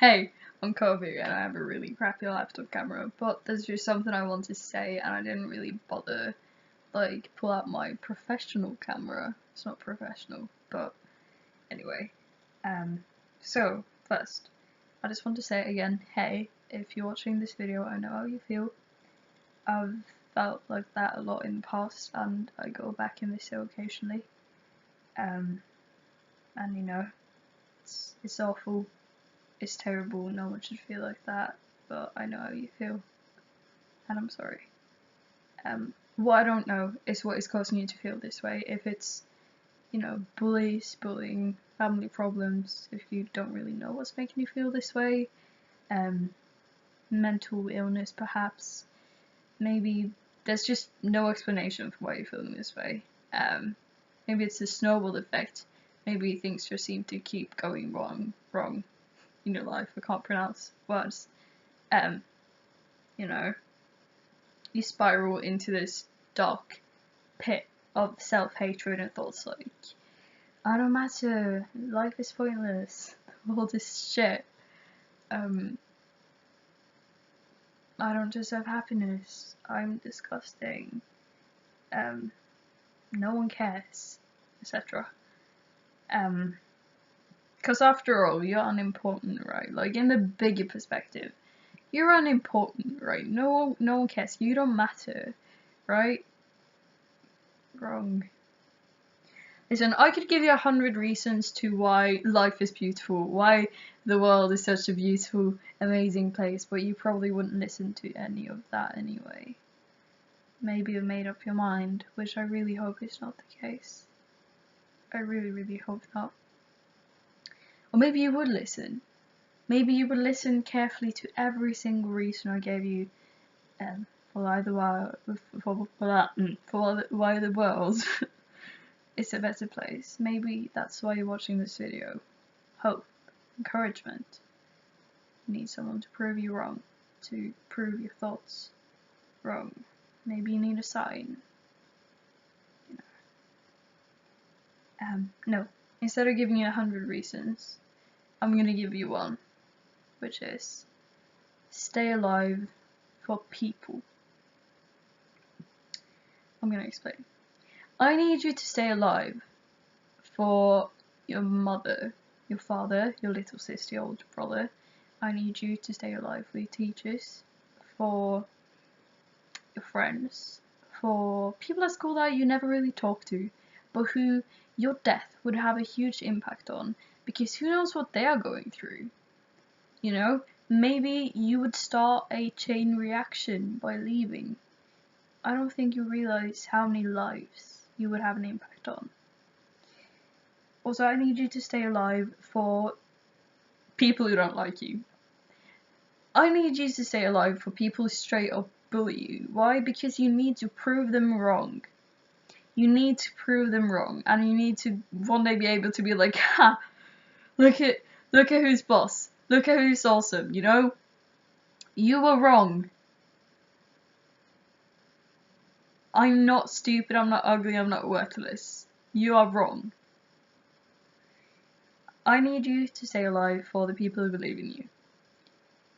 Hey, I'm Kovu and I have a really crappy laptop camera, but there's just something I want to say and I didn't really bother, pull out my professional camera. It's not professional, but anyway. So, first, I just want to say again, hey, if you're watching this video, I know how you feel. I've felt like that a lot in the past and I go back and miss it occasionally. And you know, it's awful. It's terrible, no one should feel like that, but I know how you feel, and I'm sorry. What I don't know is what is causing you to feel this way. If it's, bullying, family problems, if you don't really know what's making you feel this way, mental illness perhaps, maybe there's just no explanation for why you're feeling this way. Maybe it's a snowball effect, maybe things just seem to keep going wrong in your life. I can't pronounce words. You spiral into this dark pit of self-hatred and thoughts like, I don't matter, life is pointless, all this shit. I don't deserve happiness, I'm disgusting, no one cares, etc. Because after all, you're unimportant, right? Like, in the bigger perspective, you're unimportant, right? No one cares. You don't matter, right? Wrong. Listen, I could give you 100 reasons to why life is beautiful, why the world is such a beautiful, amazing place, but you probably wouldn't listen to any of that anyway. Maybe you've made up your mind, which I really hope is not the case. I really, really hope not. Or maybe you would listen. Maybe you would listen carefully to every single reason I gave you for why the world is a better place. Maybe that's why you're watching this video. Hope, encouragement. You need someone to prove you wrong, to prove your thoughts wrong. Maybe you need a sign. No. Instead of giving you 100 reasons, I'm gonna give you one, which is stay alive for people. I'm gonna explain. I need you to stay alive for your mother, your father, your little sister, your older brother. I need you to stay alive for your teachers, for your friends, for people at school that you never really talk to, but who your death would have a huge impact on, because who knows what they are going through. Maybe you would start a chain reaction by leaving. I don't think you realize how many lives you would have an impact on. Also, I need you to stay alive for people who don't like you. I need you to stay alive for people who straight up bully you. Why? Because you need to prove them wrong. You need to prove them wrong, and you need to one day be able to be like, ha, look at who's boss. Look at who's awesome, You were wrong. I'm not stupid, I'm not ugly, I'm not worthless. You are wrong. I need you to stay alive for the people who believe in you.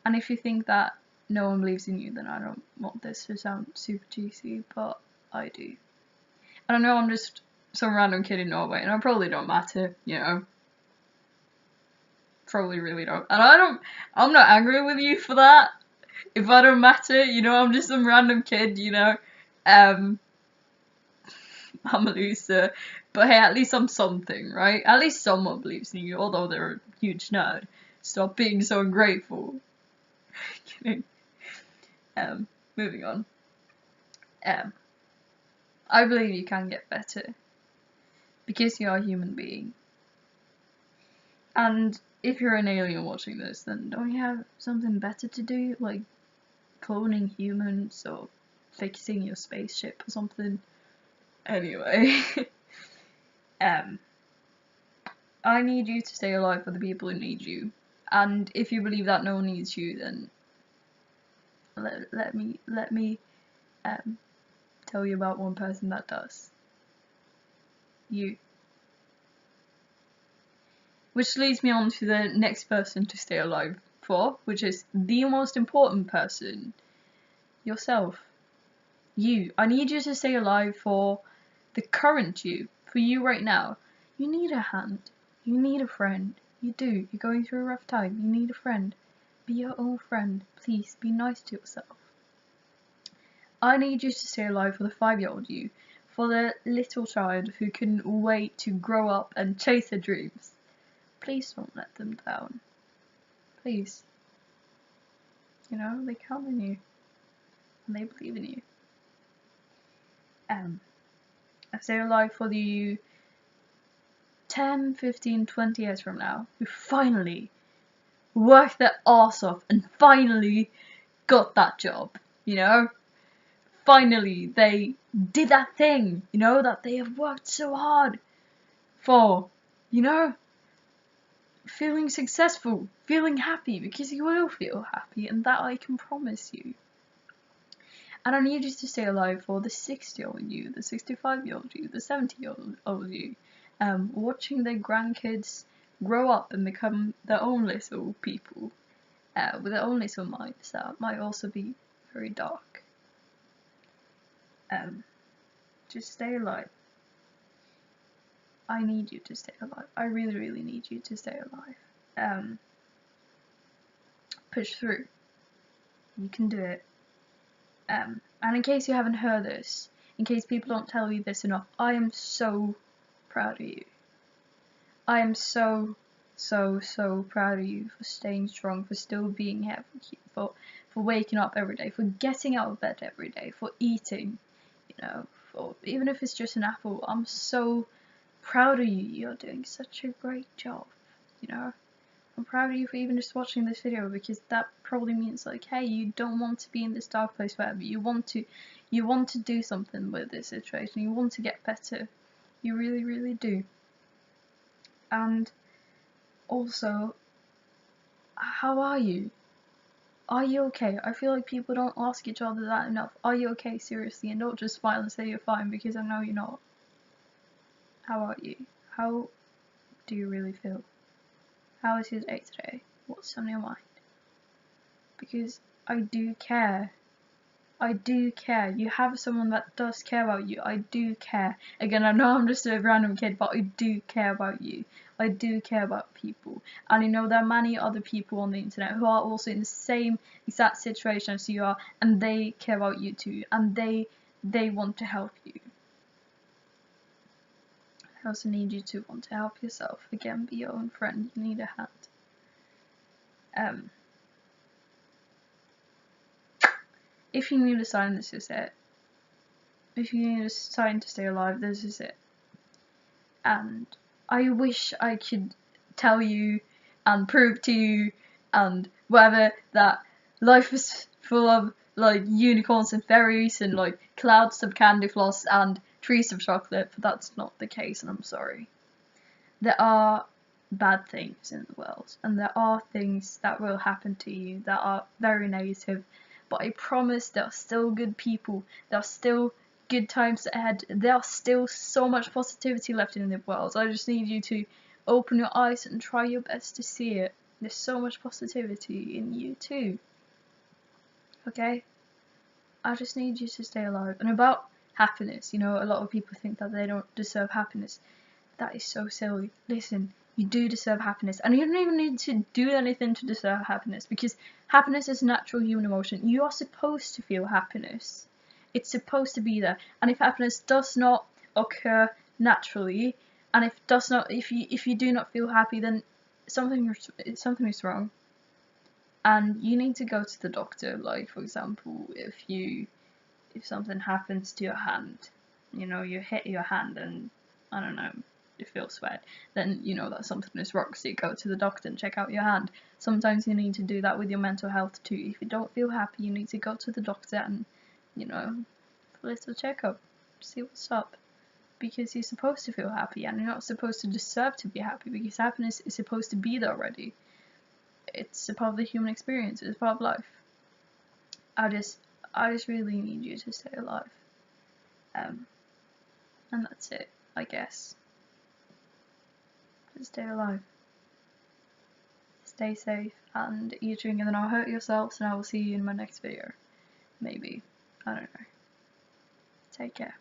And if you think that no one believes in you, then I don't want this to sound super cheesy, but I do. And I know I'm just some random kid in Norway, and I probably don't matter, Probably really don't. And I'm not angry with you for that. If I don't matter, I'm just some random kid, I'm a loser. But hey, at least I'm something, right? At least someone believes in you, although they're a huge nerd. Stop being so ungrateful. Kidding. Moving on. I believe you can get better. Because you are a human being. And if you're an alien watching this, then don't you have something better to do? Like cloning humans or fixing your spaceship or something? Anyway. I need you to stay alive for the people who need you. And if you believe that no one needs you, then let me tell you about one person that does. You. Which leads me on to the next person to stay alive for, which is the most important person, yourself. You. I need you to stay alive for the current you, for you right now. You need a hand. You need a friend. You do. You're going through a rough time. You need a friend. Be your own friend. Please, be nice to yourself. I need you to stay alive for the 5-year-old you, for the little child who couldn't wait to grow up and chase their dreams. Please don't let them down. Please. You know, they count on you. And they believe in you. I stay alive for the 10, 15, 20 years from now, who finally worked their arse off and finally got that job, you know? Finally, they did that thing, you know, that they have worked so hard for, you know? Feeling successful, feeling happy, because you will feel happy, and that I can promise you. And I need you to stay alive for the 60-year-old you, the 65-year-old you, the 70-year-old you, watching their grandkids grow up and become their own little people, with their own little minds that might also be very dark. Just stay alive. I need you to stay alive. I really, really need you to stay alive. Push through. You can do it. And in case you haven't heard this, in case people don't tell you this enough, I am so proud of you. I am so proud of you for staying strong, for still being here, for waking up every day, for getting out of bed every day, for eating, you know, for even if it's just an apple. I'm so proud of you. You're doing such a great job, you know. I'm proud of you for even just watching this video, because that probably means like, hey, you don't want to be in this dark place forever. You want to do something with this situation. You want to get better. You really, really do. And also, how are you? Are you okay? I feel like people don't ask each other that enough. Are you okay? Seriously, and don't just smile and say you're fine, because I know you're not. How are you? How do you really feel? How is your day today? What's on your mind? Because I do care. I do care. You have someone that does care about you. I do care. Again, I know I'm just a random kid, but I do care about you. I do care about people. And I know there are many other people on the internet who are also in the same exact situation as you are, and they care about you too, and they want to help you. I also need you to want to help yourself. Again, be your own friend. You need a hand. If you need a sign, this is it. If you need a sign to stay alive, this is it. And I wish I could tell you and prove to you and whatever that life is full of like unicorns and fairies and like clouds of candy floss and trees of chocolate, but that's not the case, and I'm sorry. There are bad things in the world, and there are things that will happen to you that are very negative, but I promise there are still good people, there are still good times ahead, there are still so much positivity left in the world. I just need you to open your eyes and try your best to see it. There's so much positivity in you too. Okay? I just need you to stay alive. And about happiness, you know, a lot of people think that they don't deserve happiness. That is so silly. Listen, you do deserve happiness, and you don't even need to do anything to deserve happiness, because happiness is a natural human emotion. You are supposed to feel happiness. It's supposed to be there, and if happiness does not occur naturally, and if you do not feel happy, then something is wrong, and you need to go to the doctor. Like, for example, if something happens to your hand, you know, you hit your hand and I don't know, you feel sweat, then you know that something is wrong, so you go to the doctor and check out your hand. Sometimes you need to do that with your mental health too. If you don't feel happy, you need to go to the doctor and, you know, a little checkup, see what's up, because you're supposed to feel happy, and you're not supposed to deserve to be happy, because happiness is supposed to be there already. It's a part of the human experience, it's part of life. I just really need you to stay alive. And that's it, I guess. Just stay alive. stay safe and eat drink and then I'll hurt yourselves and I will see you in my next video. Maybe. I don't know. Take care.